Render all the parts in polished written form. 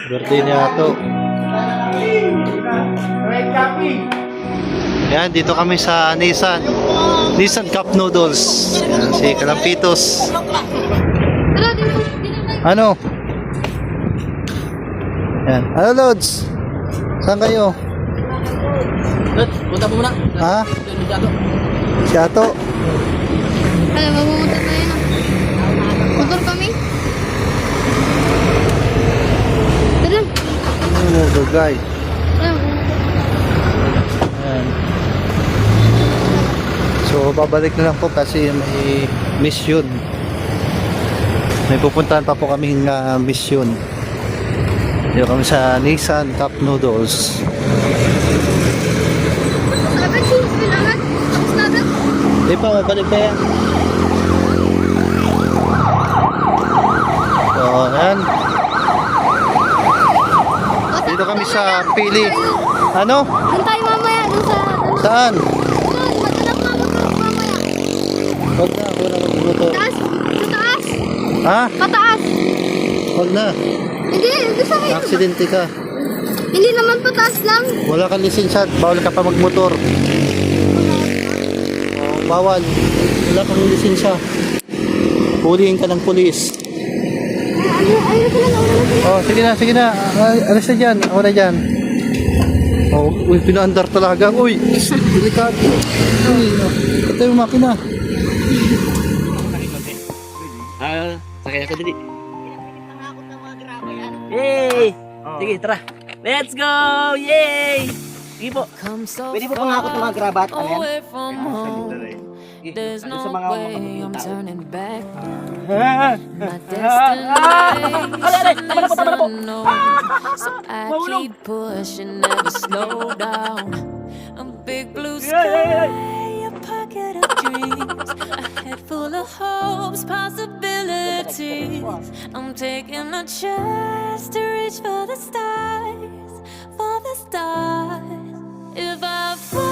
Birthday niya ito. Yan, dito kami sa Nissan Cup Noodles. Yan, si Kalampitos. Ano? Yan. Ano, Lods? Saan kayo? Punta mo muna. Ha? Siyato? Alam mo, pumunta tayo na. Motor kami. Tara. Good guy. Alam mo. Yan. So, babalik na lang po kasi may mission. May pupuntahan pa po kaming mission. Dito kami sa Nissan Cup Noodles. Sabi, kailangan. Tapos na agad. Di pa, mabalik pa yan. So, yan. Dito kami sa Pili. Ano? Doon tayo mamaya. Doon sa... Saan? Doon. Maghanap nga mamaya. Huwag na, ako na magluto. Taas. Sa taas. Ha? Pataas. Huwag na. Hindi. Doon sa kayo. Aksidente ka. Hindi naman pataas lang. Wala kang lisensya. Bawal ka pa magmotor. Oh, bawal. Wala kang lisensya. Hulihin ka ng pulis. Ayun sila na. Una na sila. Oh, sige na, sige na. Alis na dyan. Ako na dyan. Oh, uy, pinaandar talaga. Uy, delikado. Uy, ito yung makina. Sakay ako dito. Yay! Sige, tara. Let's go! Yay! Sige po. Pwede po pangakot ng mga grabat. Ano yan? There's no Sa mga way I'm tao. turning back. Ah! My destination Tama na po, tama na po. is unknown. So I keep pushing, never slow down. A big blue sky, a pocket of dreams, a head full of hopes, possibilities. I'm taking a chance to reach for the stars, for the stars. If I fall,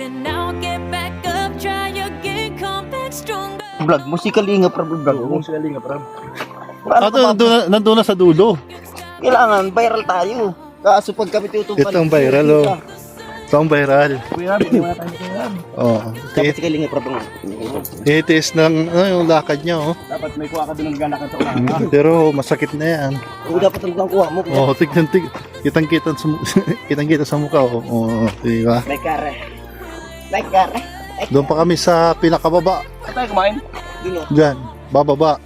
then I'll get back up, try again, come back stronger. Vlog, musikali nga vlog. Musikali nga, Prab. Nandun na sa dulo. Kailangan, viral tayo. Kaso pag kami tutupan. Ito ang viral, oh. Ito ang viral. Kuya, hindi wala tayo kuya. Oh. Musikali nga Prab. Titiis ng yung lakad niya, oh. Dapat may kuha ka doon ng gana ka sa unahan. Pero masakit na yan. Kung dapat ang kuha mo. Oh, kitang-kita sa mukha, oh. Oh, di ba? May kare. May kare. Doon pa kami sa pinakababa. Saan tayo kumain? Dino. Diyan, bababa.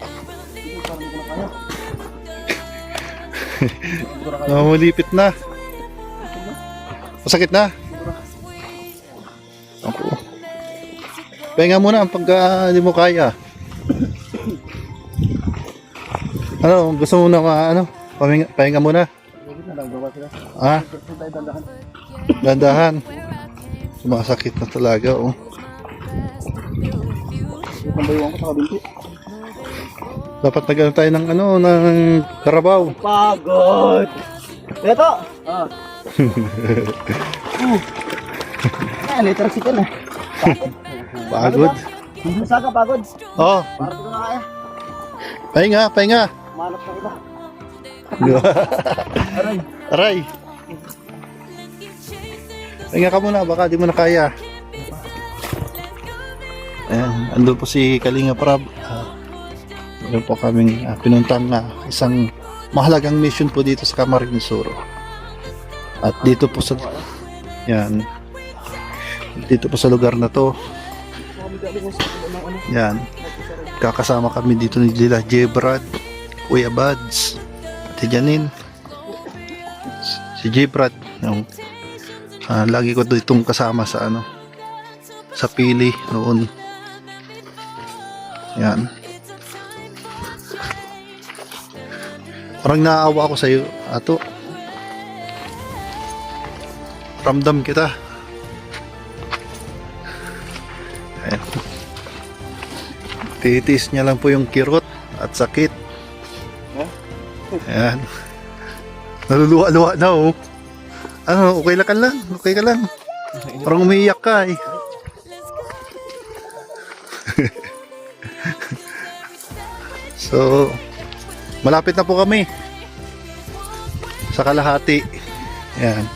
Malipit na. Masakit na. Ako. Pahinga muna pag hindi mo kaya. Ano, gusto mo na pahinga muna? Ah? Dandahan. Sumasakit na talaga, oh. Pambayuan ko sa kabinti. Dapat nagano tayo ng ng karabaw. Pagod. Ito. Ah. Literal si na. Pagod. Saan ka pagod? Oh, Para ko na kaya. pahinga. Manap na iba. Aray. Aray. Pahinga ka muna, baka di mo na kaya. Ayan, andun po si Kalinga Prab. Meron po kaming pinuntang isang mahalagang mission po dito sa Camarines Sur. At dito po sa dito po sa lugar na to. Yan. Kakasama kami dito ni Lila Jebrad, Kuya Bads, Ate Janine, si Jebrad. Yung lagi ko ditong kasama sa sa Pili noon. Yan. Parang naawa ako sa iyo, Ato. Ramdam kita. Ayan. Titiis niya lang po yung kirot at sakit. Ayan. Naluluwa-luwa na, oh. Ano, okay lang ka lang? Okay ka lang? Parang umiiyak ka, eh. So, malapit na po kami sa kalahati. Yan.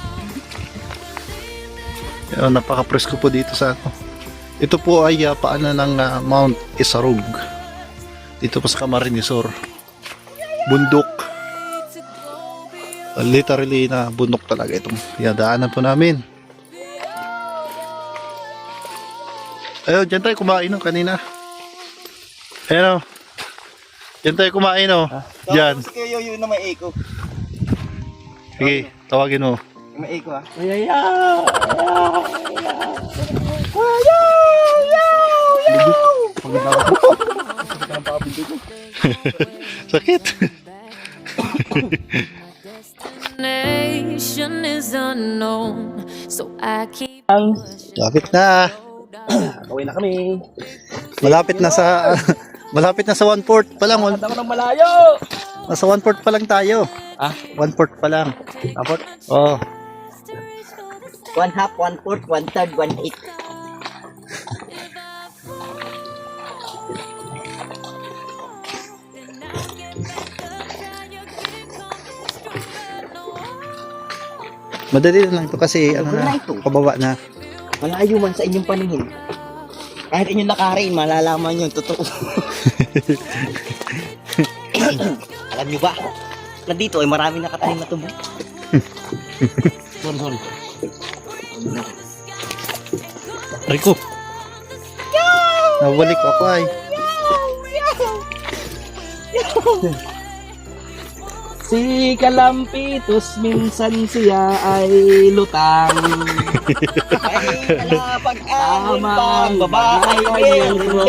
Yan, napaka-presko po dito sa ano. Ito po ay paanan ng Mount Isarug. Dito po sa Camarines Sur. Bundok. Literally na bundok talaga itong daanan po namin. Ayun, dyan tayo kumain no, kanina. Ayun o. Dyan tayo kumain o. Dyan. Si Kuya Yoyo na may echo. Sige, tawagin mo. May echo ah. Sakit. Destination is unknown, so I keep Lapit na. Kawin na kami. Malapit na sa malapit na sa 1/4 pa lang. Tama ng malayo. Nasa 1/4 pa lang tayo. Ah? 1/4 pa lang. Tapos? Oh. 1/2, 1/4, 1/3, 1/8. Madali lang to kasi ano Wala na, ito. pababa na. Malayo man sa inyong paningin. Kahit inyong lakarin, malalaman nyo yung totoo. Alam nyo ba? Na dito ay marami nakatanim na tubo. Sorry. Ay ko. Nabalik ako ay. Si Kalampitos, minsan siya ay lutang. Ay nalapag-amin pang babae meron.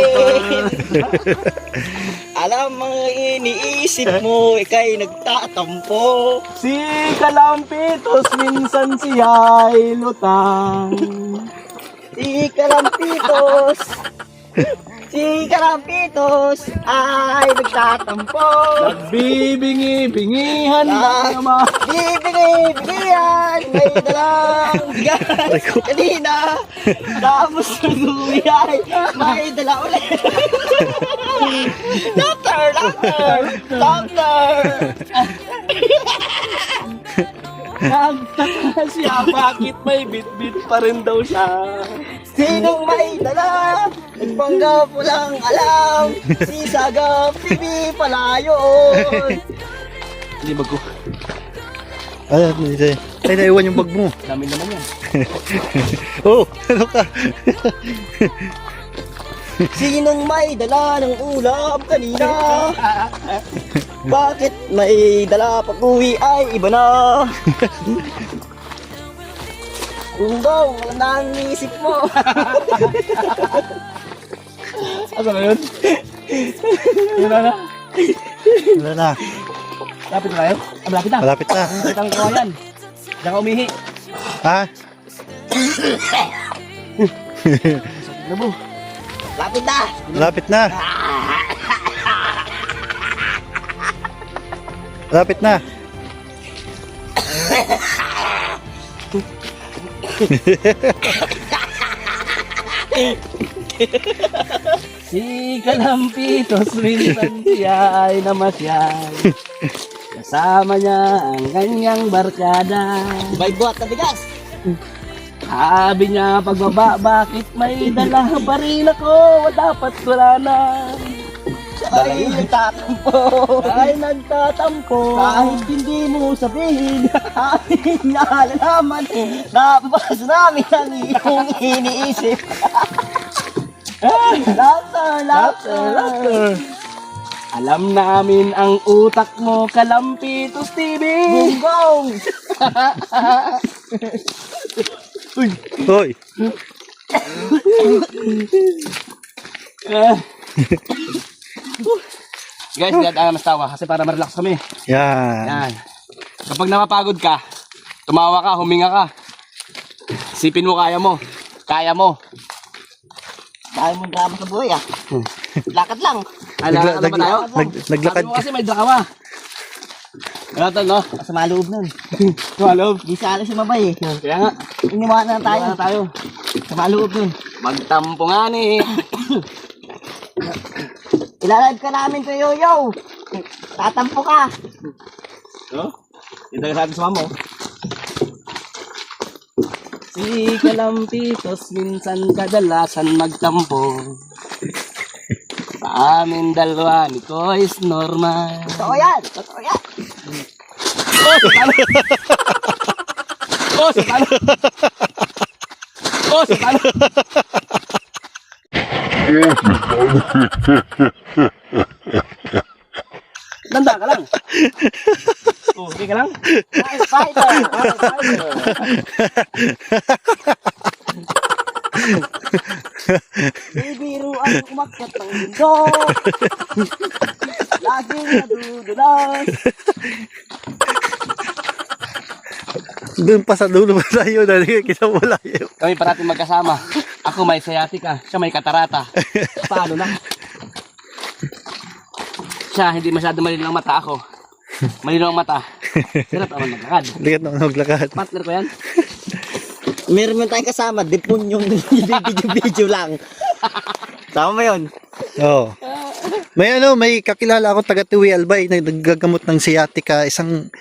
Alam mo, iniisip mo, ika'y nagtatampo. Si Kalampitos, minsan siya ay lutang. Si Kalampitos ay nagtatampo. Nagbibingi-bingihan na naman. Bibingi-bingihan, may dalang bigas kanina. Tapos nag-uwi ay may dala ulit. Doctor! Nagtaka siya, bakit may bit-bit pa rin daw siya? Sinong may dala? Nagpanggap mo lang alam. Si Sagap TV pala yun. Hindi bago. Ay, naiwan yung bag mo. Dami naman yan. Oh, ano ka? Sinong may dala ng ulam kanina? Bakit may dala pag-uwi ay iba na? Kung daw nangisip mo. Ano na yun? Yun na. Wala na. Lapit na kayo? Malapit na. Malapit na. Malapit ang kawayan. Diyan ka umihi. Ha? Lapit na. Malapit na. Malapit na. Si Kalampitos, minsan siya ay namasyal. Kasama niya ang kanyang barkada. May buhat na bigas. Sabi niya pagbaba, bakit may dala pa rin ako? Dapat wala na. Ay nagtatampo. Kahit hindi mo sabihin, ay nalalaman. Napapasa namin ang iyong iniisip. Laughter. Alam namin ang utak mo, Kalampitos TV. Bunggong! Hoy. Guys, hindi natin mas tawa kasi para ma-relax kami. Yan. Yan. Kapag napapagod ka, tumawa ka, huminga ka. Sipin mo kaya mo. Kaya mo. Dahil mo drama sa buhay ah. Lakad lang. Ano ba tayo? Naglakad Sabi mo kasi may drama. Ano to, no? Sa maloob nun. Sa maloob? Di sa alis si Mabay eh. Kaya nga. Iniwanan na tayo. Sa maloob nun. Magtampo nga ni. Ilalive ka namin to, Yoyo. Tatampo ka. No? Yung taga sabi sa mamo. Si Kalampitos, minsan kadalasan magtampo. Sa amin dalawa ni ko is normal. Totoo yan! Totoo yan! Oh, sutalo! Oh, sutalo! Tanda ka lang. Oh, okay ka lang? Fighter! Fighter! Bibiro ang umakyat ng mundo. Laging nadudulas. Doon pa sa dulo pa tayo, nakikita mo layo. Kami parating magkasama. Ako may sciatica, siya may katarata. Paano na? Siya, hindi masyado malinaw ang mata ako. Malinaw ang mata. Hirap naman maglakad. Likat naman maglakad. Partner ko yan. Meron tayong kasama, dipon yung video lang. Tama mo yun? Oo. May kakilala ako taga Tiwi Albay na naggagamot ng sciatica. Isang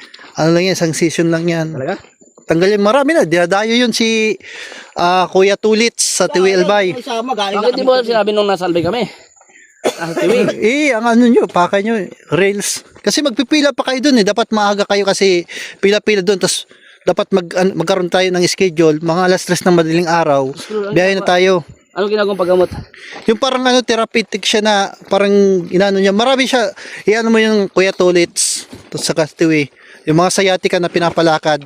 session lang yan. Talaga? Tanggal yan, marami na. Dinadayo yun si Kuya Tulits sa Tiwi Albay. Kasama, galing Bakit di mo sinabi nung nasa Albay kami? Ah, tiwi. Ang ano nyo, pakay nyo, rails. Kasi magpipila pa kayo dun eh. Dapat maaga kayo kasi pila-pila dun. Tapos dapat magkaroon tayo ng schedule. Mga alas 3 ng madaling araw. Biyahe na tayo. Anong ginagawang paggamot? Yung parang therapeutic siya na parang inano niya. Marami siya. Iano mo yung Kuya Tulits. Tapos sa Tiwi. Yung mga sciatica na pinapalakad.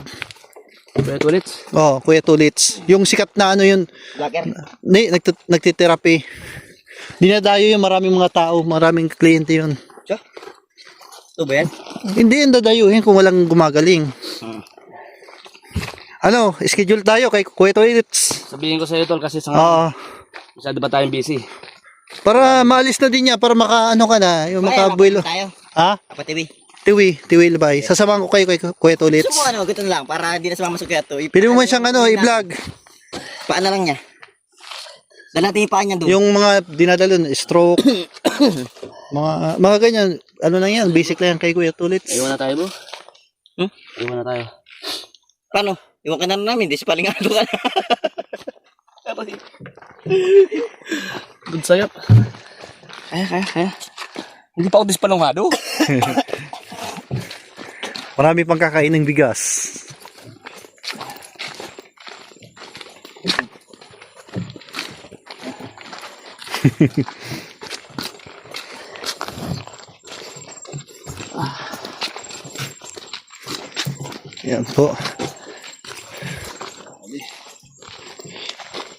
Kuya Tulits? Oh, Kuya Tulits. Yung sikat na ano yun. Vlogger. Nagtitherapy. Dinadayo yung maraming mga tao, maraming kliyente yun. Ito ba yan? Hindi yung dadayuhin kung walang gumagaling. Ano, schedule tayo kay Kuya Tulits. Sabihin ko sa iyo tol kasi sa Oo. masyado ba tayong busy? Para maalis na din niya, para makaano ka na, yung makabuelo. Tayo. Ha? Apa TV. Tiwi Labay. Sasamahan ko kayo kay Kuya Tulits. Gusto mo ganito na lang para hindi na sumama sa kaya to. Pili mo man siyang i-vlog. Paano lang niya? Dala natin yung paa niya doon. Yung mga dinadalon, stroke, mga ganyan, ano lang yan, basic lang yan kay Kuya Tulits. Iwan na tayo bro? Iwan na tayo. Paano? Iwan ka na namin, di si palingado ka na. Good sayap. Kaya. Hindi pa ako dispanongado. Marami pang kakain ng bigas. Yan po.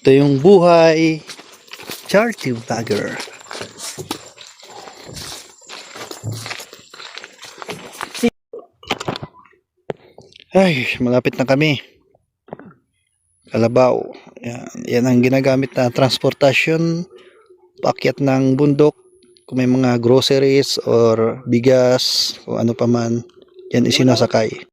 Ito yung buhay charity vlogger. Ay, malapit na kami. Kalabaw. Yan ang ginagamit na transportasyon. Paakyat ng bundok. Kung may mga groceries or bigas o ano pa man, yan isinasakay.